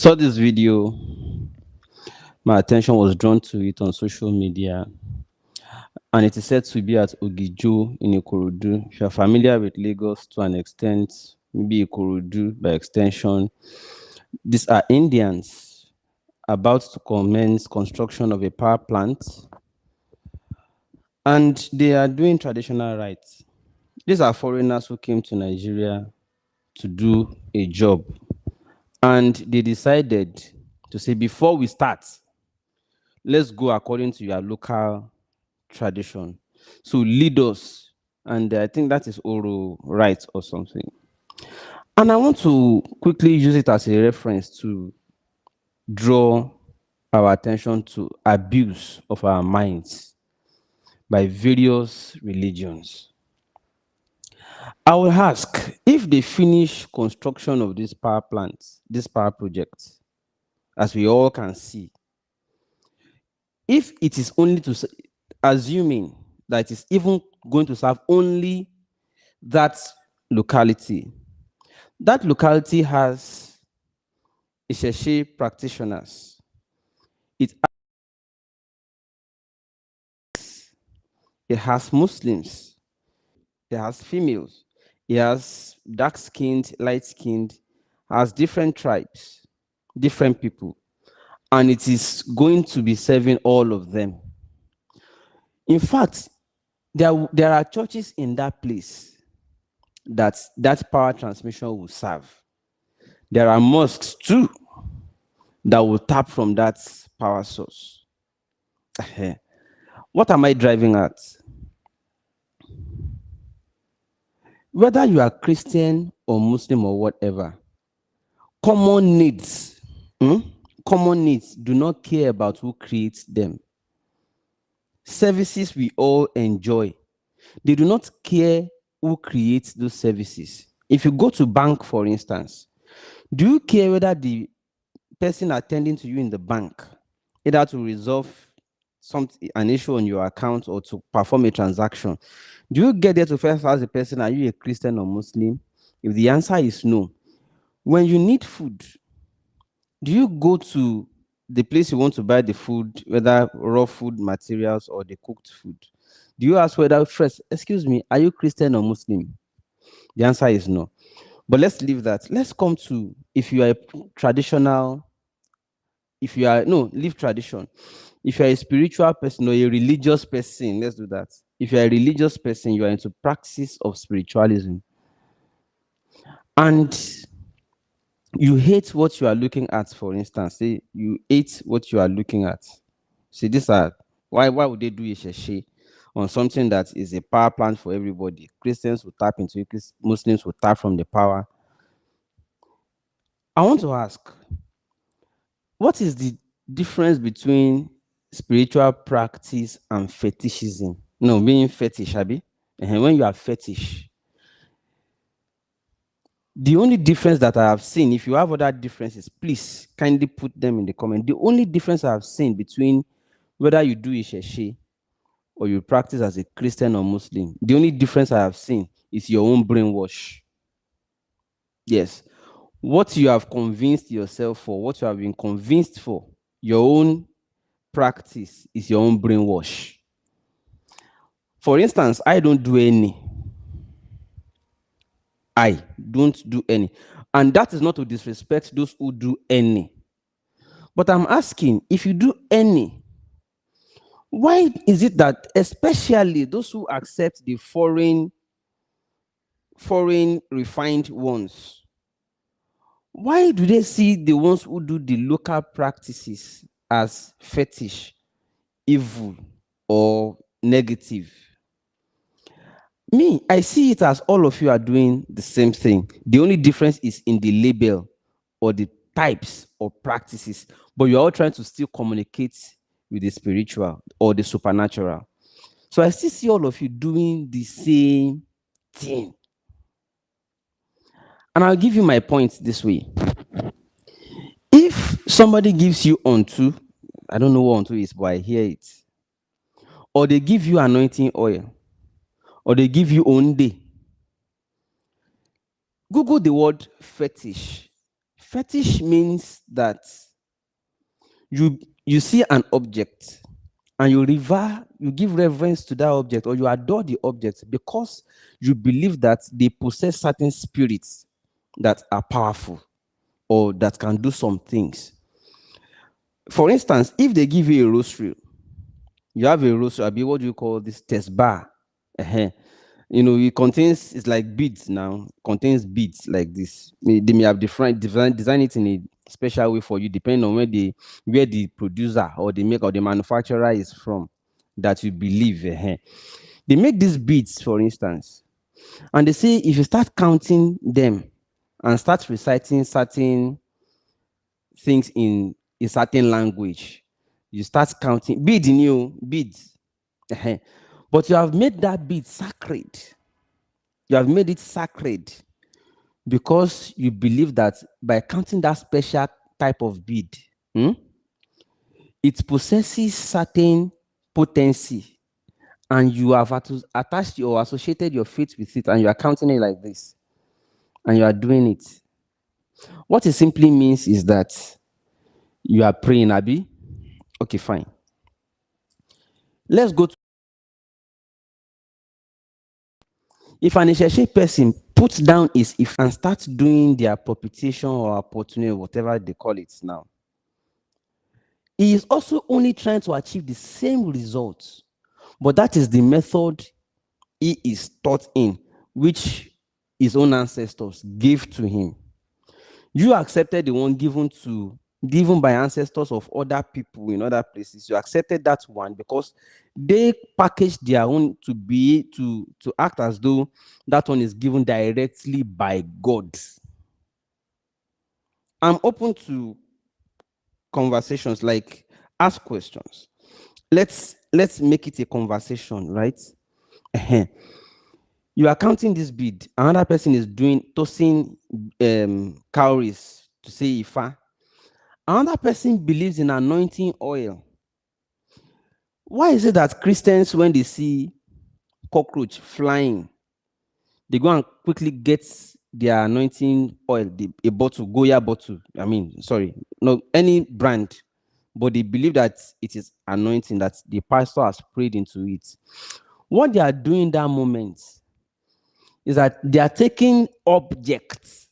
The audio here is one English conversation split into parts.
saw this video. My attention was drawn to it on social media, and it is said to be at Ogijo in Ikorodu. If you're familiar with Lagos to an extent, maybe Ikorodu by extension, these are Indians about to commence construction of a power plant, and they are doing traditional rites. These are foreigners who came to Nigeria to do a job, and they decided to say, before we start, let's go according to your local tradition. So lead us. And I think that is oral rights or something. And I want to quickly use it as a reference to draw our attention to abuse of our minds by various religions. I will ask, if they finish construction of this power plant, this power project, as we all can see, if it is only to, assuming that it is even going to serve only that locality has Iṣẹṣe practitioners. It has Muslims. It has females. It has dark-skinned, light-skinned, has different tribes, different people. And it is going to be serving all of them. In fact, there are churches in that place that power transmission will serve. There are mosques too that will tap from that power source. What am I driving at? Whether you are Christian or Muslim or whatever, common needs do not care about who creates them. Services we all enjoy, they do not care who creates those services. If you go to bank, for instance, do you care whether the person attending to you in the bank, either to resolve an issue on your account or to perform a transaction, do you get there to first ask the person, are you a Christian or Muslim? If the answer is no, when you need food, do you go to the place you want to buy the food, whether raw food materials or the cooked food? Do you ask whether, first, excuse me, are you Christian or Muslim? The answer is no. But let's leave that. Let's come to, if you are a traditional, leave tradition. If you are a spiritual person or a religious person, let's do that. If you are a religious person, you are into practice of spiritualism. And you hate what you are looking at, for instance. Say you hate what you are looking at. See, why would they do Iṣẹṣe on something that is a power plant for everybody? Christians will tap into it, Muslims will tap from the power. I want to ask, what is the difference between spiritual practice and fetishism? No, being fetish, Abi. When you are fetish, the only difference that I have seen, if you have other differences, please kindly put them in the comment. The only difference I have seen between whether you do Iṣẹṣe or you practice as a Christian or Muslim, the only difference I have seen is your own brainwash. Yes. What you have convinced yourself for, what you have been convinced for, your own practice is your own brainwash. For instance, I don't do any. And that is not to disrespect those who do any. But I'm asking, if you do any, why is it that especially those who accept the foreign refined ones, why do they see the ones who do the local practices as fetish, evil, or negative? Me, I see it as all of you are doing the same thing. The only difference is in the label or the types of practices, but you're all trying to still communicate with the spiritual or the supernatural. So I still see all of you doing the same thing. And I'll give you my point this way. If somebody gives you unto, I don't know what unto is, but I hear it, or they give you anointing oil, or they give you onde, Google the word fetish. Fetish means that you see an object and you give reverence to that object, or you adore the object because you believe that they possess certain spirits that are powerful or that can do some things. For instance, if they give you a rosary, you have a rosary, what do you call this? Test bar. It contains, it's like beads now, contains beads like this. They may have different design it in a special way for you, depending on where the producer or the maker or the manufacturer is from, that you believe. They make these beads, for instance, and they say if you start counting them and start reciting certain things in a certain language, you start counting beads in you, beads. But you have made that bead sacred. You have made it sacred because you believe that by counting that special type of bead, it possesses certain potency, and you have attached or associated your faith with it, and you are counting it like this, and you are doing it. What it simply means is that you are praying, Abi. Okay, fine. Let's go to, if an Iṣẹṣe person puts down his if and starts doing their propitiation or opportunity, whatever they call it now, he is also only trying to achieve the same results, but that is the method he is taught in, which his own ancestors gave to him. You accepted the one given by ancestors of other people in other places. You accepted that one because they packaged their own to act as though that one is given directly by God. I'm open to conversations, like ask questions. Let's make it a conversation, right? You are counting this bead. Another person is tossing cowries to say Ifa. Another person believes in anointing oil. Why is it that Christians, when they see cockroach flying, they go and quickly get their anointing oil, a bottle, Goya bottle? Not any brand, but they believe that it is anointing, that the pastor has prayed into it. What they are doing that moment is that they are taking objects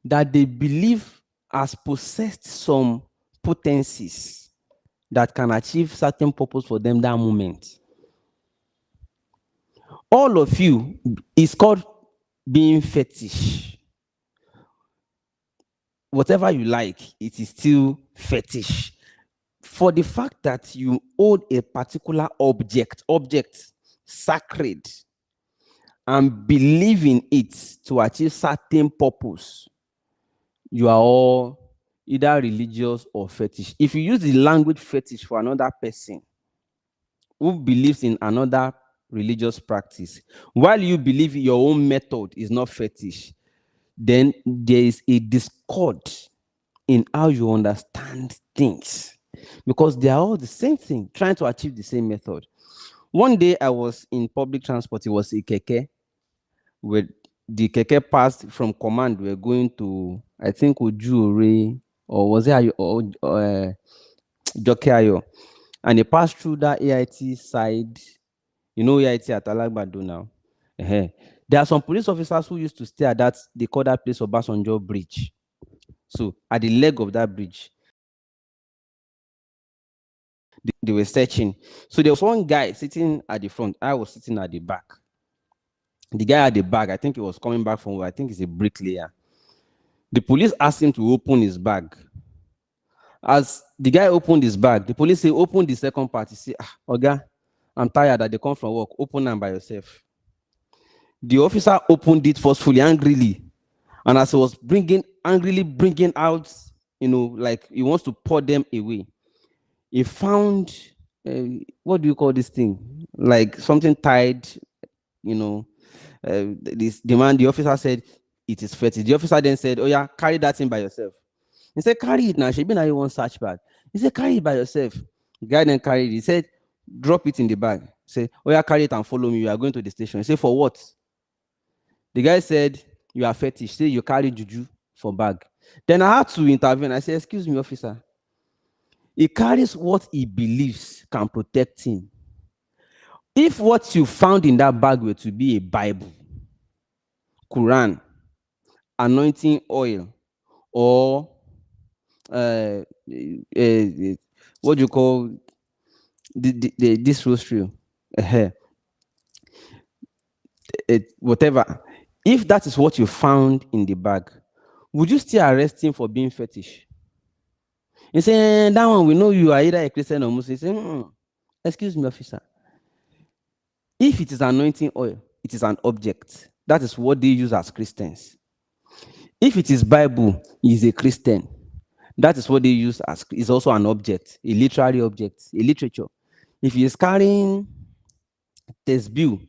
that they believe has possessed some potencies that can achieve certain purpose for them that moment. All of you is called being fetish. Whatever you like, it is still fetish. For the fact that you hold a particular object sacred, and believe in it to achieve certain purpose, you are all either religious or fetish. If you use the language fetish for another person who believes in another religious practice, while you believe your own method is not fetish, then there is a discord in how you understand things, because they are all the same thing, trying to achieve the same method. One day I was in public transport. It was a keke, where the keke passed from command. We were going to, I think, Ujure, or was it Jokeayo, and they passed through that AIT side. You know AIT at Alagbado now. There are some police officers who used to stay at that, they call that place Obasanjo Bridge. So at the leg of that bridge, they were searching. So there was one guy sitting at the front. I was sitting at the back. The guy at the back, I think he was coming back from where, I think he's a bricklayer. The police asked him to open his bag. As the guy opened his bag, the police say, open the second part. He said, Oga, I'm tired that they come from work. Open them by yourself. The officer opened it forcefully, angrily. And as he was angrily bringing out, like he wants to pour them away, he found, what do you call this thing? Like something tied, the officer said, it is fetish. The officer then said, oh yeah, carry that thing by yourself. He said, carry it now. Shebi now you want search bag. He said, carry it by yourself. The guy then carried it. He said, drop it in the bag. He said, oh yeah, carry it and follow me. You are going to the station. He said, for what? The guy said, you are fetish. Say you carry juju for bag. Then I had to intervene. I said, excuse me, officer. He carries what he believes can protect him. If what you found in that bag were to be a Bible, Quran, anointing oil, or what do you call this rosary, whatever. If that is what you found in the bag, would you still arrest him for being fetish? You say, that one, we know you are either a Christian or Muslim. Say, excuse me, officer. If it is anointing oil, it is an object. That is what they use as Christians. If it is Bible, he is a Christian. That is what they use as, is also an object, a literary object, a literature. If he is carrying tesbih,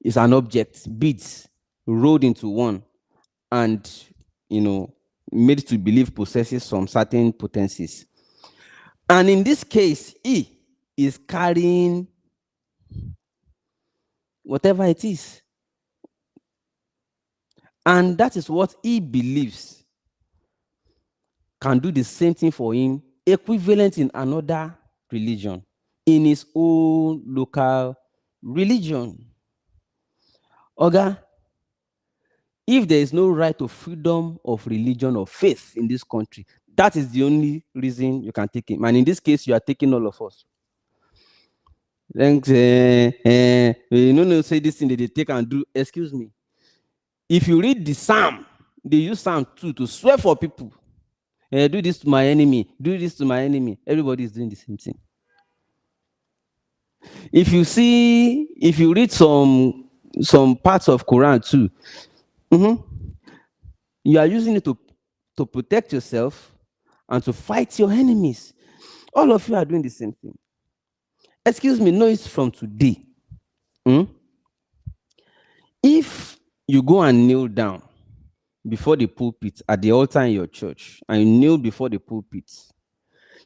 it's an object, beads rolled into one, and made to believe possesses some certain potencies. And in this case, he is carrying whatever it is. And that is what he believes can do the same thing for him, equivalent in another religion, in his own local religion. Oga, if there is no right to freedom of religion or faith in this country, that is the only reason you can take him. And in this case, you are taking all of us. Then say this thing that they take and do. Excuse me. If you read the Psalm, they use Psalm 2 to swear for people. Do this to my enemy. Do this to my enemy. Everybody is doing the same thing. If you read some parts of Quran too, you are using it to protect yourself and to fight your enemies. All of you are doing the same thing. Excuse me, no, it's from today. If you go and kneel down before the pulpit at the altar in your church, and you kneel before the pulpit,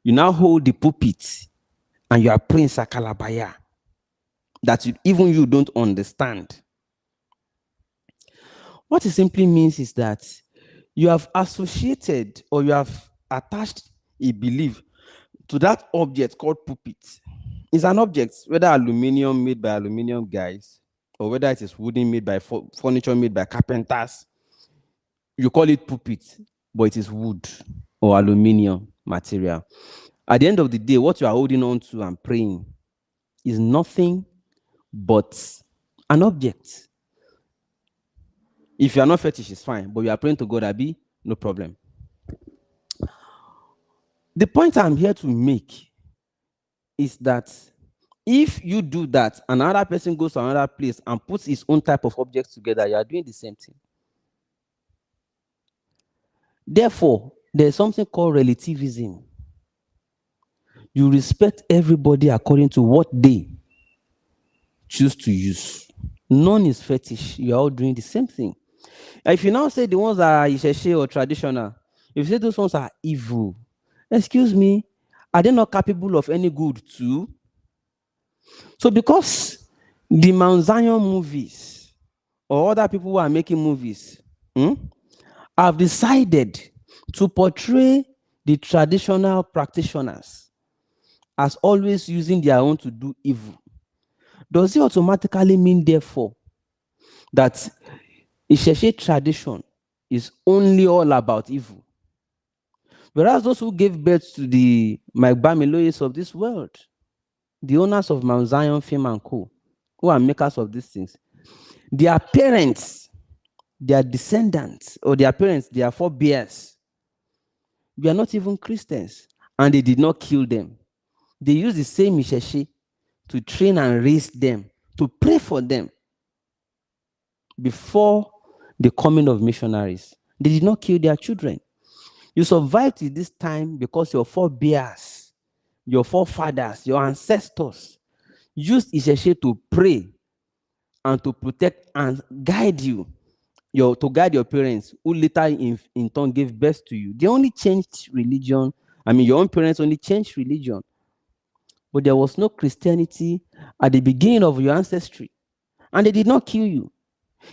you now hold the pulpit and you are praying Sakalabaya that even you don't understand. What it simply means is that you have associated or you have attached a belief to that object called pulpit. It's an object, whether aluminum made by aluminum guys, or whether it is wooden made by furniture made by carpenters. You call it pulpit, but it is wood or aluminum material. At the end of the day, what you are holding on to and praying is nothing but an object. If you are not fetish, it's fine, but you are praying to God, Abi, no problem. The point I'm here to make is that if you do that, another person goes to another place and puts his own type of objects together, you are doing the same thing. Therefore, there's something called relativism. You respect everybody according to what they choose to use. None is fetish. You are all doing the same thing. If you now say the ones that are Iṣẹṣe or traditional, if you say those ones are evil, excuse me, are they not capable of any good too? So because the Mount Zion movies or other people who are making movies have decided to portray the traditional practitioners as always using their own to do evil, does it automatically mean, therefore, that Iṣẹṣe tradition is only all about evil? Whereas those who gave birth to the Mike Bamiloyes of this world, the owners of Mount Zion Film and Co., who are makers of these things, their parents, their descendants, or their parents, their forebears, they are not even Christians, and they did not kill them. They used the same Iṣẹṣe to train and raise them, to pray for them before the coming of missionaries. They did not kill their children. You survived to this time because your forebears, your forefathers, your ancestors used Iṣẹṣe to pray and to protect and guide you, to guide your parents, who later in turn gave birth to you. They only changed religion. Your own parents only changed religion. But there was no Christianity at the beginning of your ancestry. And they did not kill you.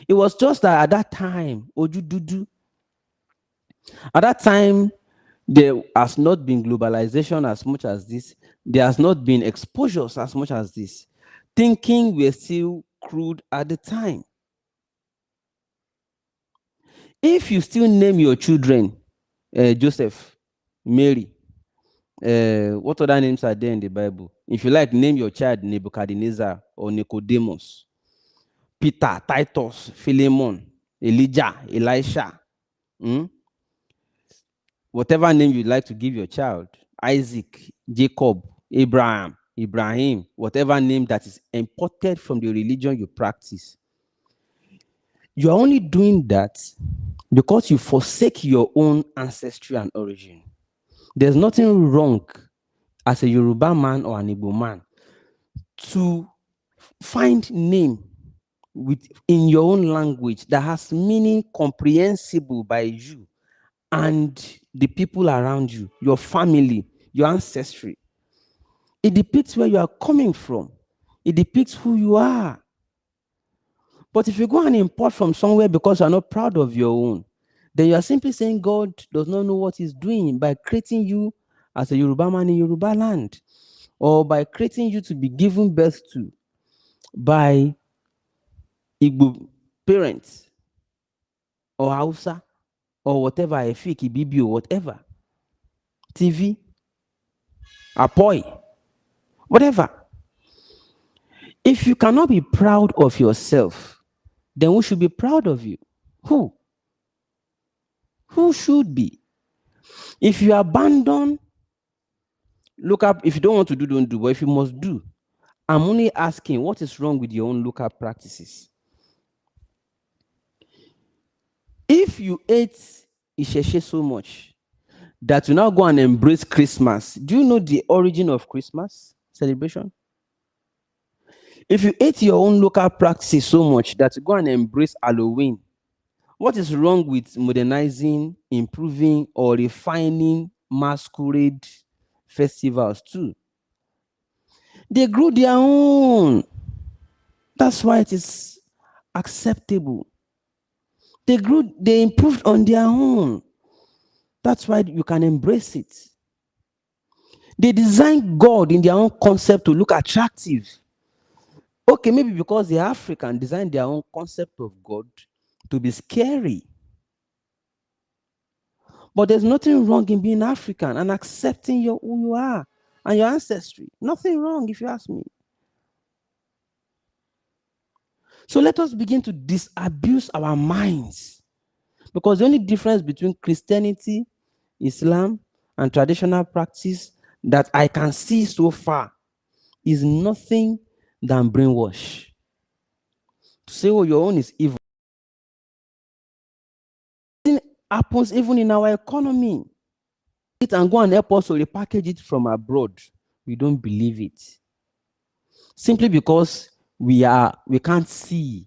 It was just that at that time, Ojududu, At that time, there has not been globalization as much as this. There has not been exposures as much as this. Thinking were still crude at the time. If you still name your children Joseph, Mary, what other names are there in the Bible? If you like, name your child Nebuchadnezzar or Nicodemus, Peter, Titus, Philemon, Elijah, Elisha. Hmm? Whatever name you like to give your child, Isaac, Jacob, Abraham, Ibrahim, whatever name that is imported from the religion you practice. You are only doing that because you forsake your own ancestry and origin. There's nothing wrong as a Yoruba man or an Igbo man to find name in your own language that has meaning comprehensible by you and the people around you, your family, your ancestry. It depicts where you are coming from. It depicts who you are. But if you go and import from somewhere because you're not proud of your own, then you are simply saying God does not know what he's doing by creating you as a Yoruba man in Yoruba land, or by creating you to be given birth to by Igbo parents, or Hausa, or whatever, Efik, Ibibi, or whatever, TV, Apoy, whatever. If you cannot be proud of yourself, then who should be proud of you? Who? Who should be? If you abandon, look up. If you don't want to do, don't do. But if you must do, I'm only asking what is wrong with your own local practices. If you hate Iṣẹṣe so much that you now go and embrace Christmas, do you know the origin of Christmas celebration? If you hate your own local practices so much that you go and embrace Halloween, what is wrong with modernizing, improving, or refining masquerade festivals too? They grew their own. That's why it is acceptable. They improved on their own. That's why you can embrace it. They designed God in their own concept to look attractive. Okay, maybe because the African designed their own concept of God to be scary. But there's nothing wrong in being African and accepting who you are and your ancestry. Nothing wrong, if you ask me. So let us begin to disabuse our minds. Because the only difference between Christianity, Islam, and traditional practice that I can see so far is nothing than brainwash. To say, oh, your own is evil. It happens even in our economy. It and go and help us to repackage it from abroad. We don't believe it. Simply because we can't see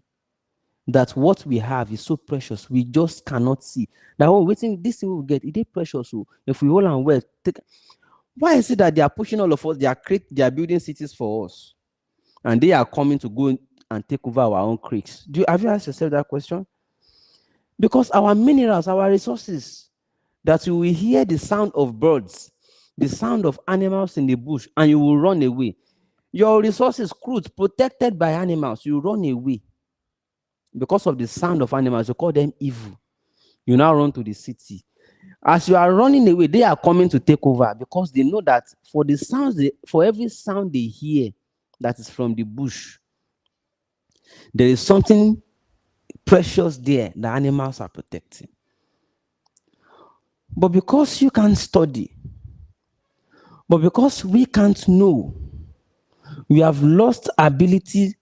that what we have is so precious. We just cannot see. Now, waiting, this thing we will get, it is precious. So if we hold on well, why is it that they are pushing all of us? They are building cities for us, and they are coming to go and take over our own creeks. Have you asked yourself that question? Because our minerals, our resources, that you will hear the sound of birds, the sound of animals in the bush, and you will run away. Your resources, crude, protected by animals, you run away. Because of the sound of animals, you call them evil. You now run to the city. As you are running away, they are coming to take over because they know that for every sound they hear that is from the bush, there is something precious there the animals are protecting. But because you can't study, but because we can't know, we have lost ability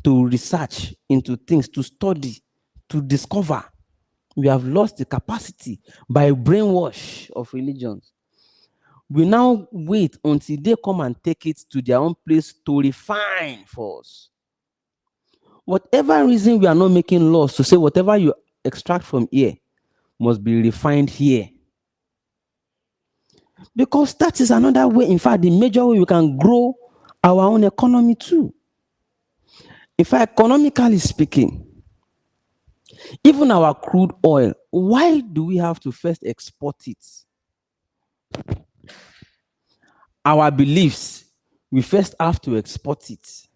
to research into things, to study, to discover. We have lost the capacity by brainwash of religions. We now wait until they come and take it to their own place to refine for us. Whatever reason we are not making laws to say whatever you extract from here must be refined here. Because that is another way, in fact, the major way we can grow our own economy too. In fact, economically speaking, Even our crude oil, why do we have to first export it? Our beliefs, we first have to export it.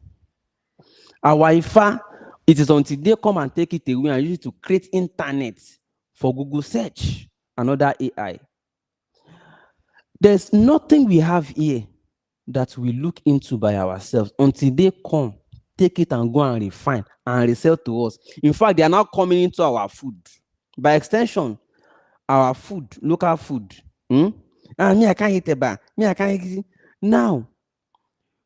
Our Ifa, it is until they come and take it away and use it to create internet for Google search and other AI. There's nothing we have here that we look into by ourselves until they come, take it and go and refine and resell to us. In fact, they are now coming into our food. By extension, our food, local food. Me, I can't eat eba. Me, I can't eat. Now,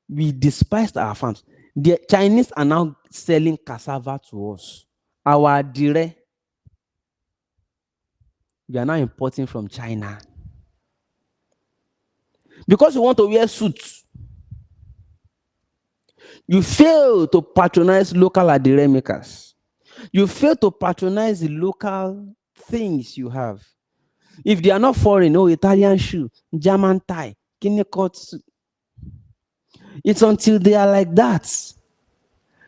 we despised our farms. The Chinese are now selling cassava to us. Our dire, we are now importing from China. Because we want to wear suits, you fail to patronize local adire makers. You fail to patronize the local things you have. If they are not foreign, Italian shoe, German tie, Guinea cut suit. It's until they are like that.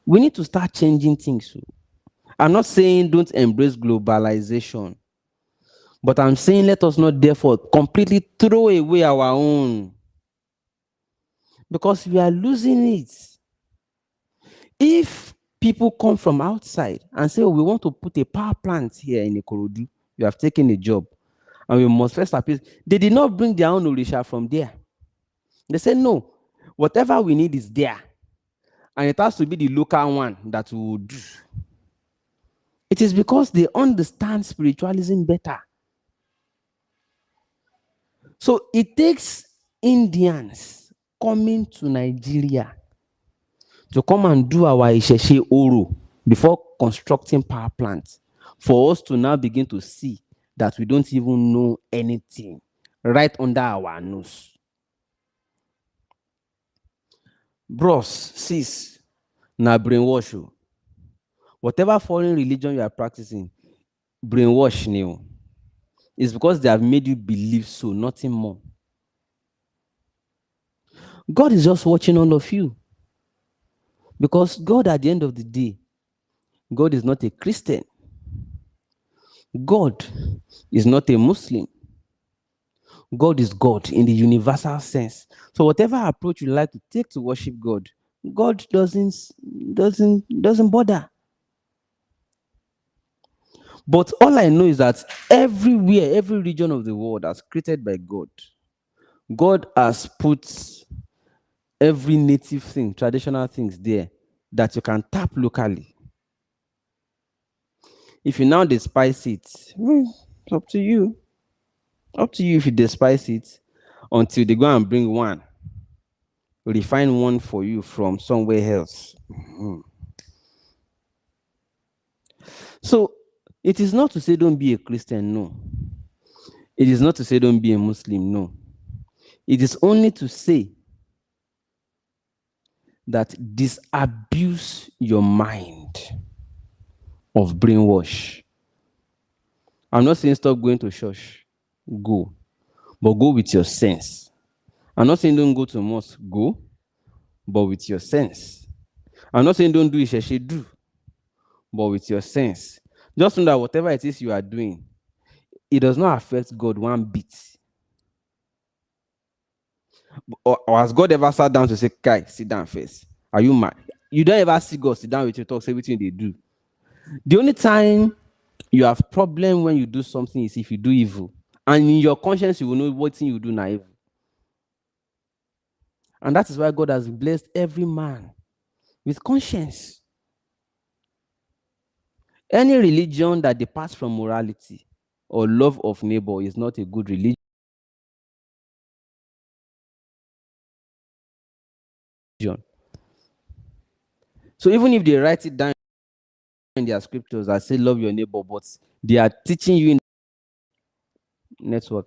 We need to start changing things. I'm not saying don't embrace globalization, but I'm saying let us not therefore completely throw away our own, because we are losing it. If people come from outside and say, we want to put a power plant here in Ikorodu, you have taken a job, and we must first appeal. They did not bring their own Orisha from there. They said, no, whatever we need is there, and it has to be the local one that we will do. It is because they understand spiritualism better. So it takes Indians coming to Nigeria to come and do our Iṣẹṣe Oro before constructing power plants, for us to now begin to see that we don't even know anything right under our nose. Bros, sis, na brainwash. Whatever foreign religion you are practicing, brainwash new. It's because they have made you believe so, nothing more. God is just watching all of you. Because God, at the end of the day, God is not a Christian. God is not a Muslim. God is God in the universal sense. So whatever approach you like to take to worship God, God doesn't bother. But all I know is that everywhere, every region of the world as created by God, God has put every native thing, traditional things there that you can tap locally. If you now despise it, it's up to you. Up to you if you despise it, until they go and bring one, refine one for you from somewhere else. So it is not to say don't be a Christian, no. It is not to say don't be a Muslim, no. It is only to say that disabuse your mind of brainwash. I'm not saying stop going to church. Go. But go with your sense. I'm not saying don't go to mosque. Go. But with your sense. I'm not saying don't do Iṣẹṣe, do. But with your sense. Just know that whatever it is you are doing, it does not affect God one bit. Or has God ever sat down to say, Kai, sit down first? Are you mad? You don't ever see God sit down with you, talk, say everything they do. The only time you have problem when you do something is if you do evil. And in your conscience, you will know what thing you do now evil. And that is why God has blessed every man with conscience. Any religion that departs from morality or love of neighbor is not a good religion. So even if they write it down in their scriptures that say love your neighbor, but they are teaching you in network.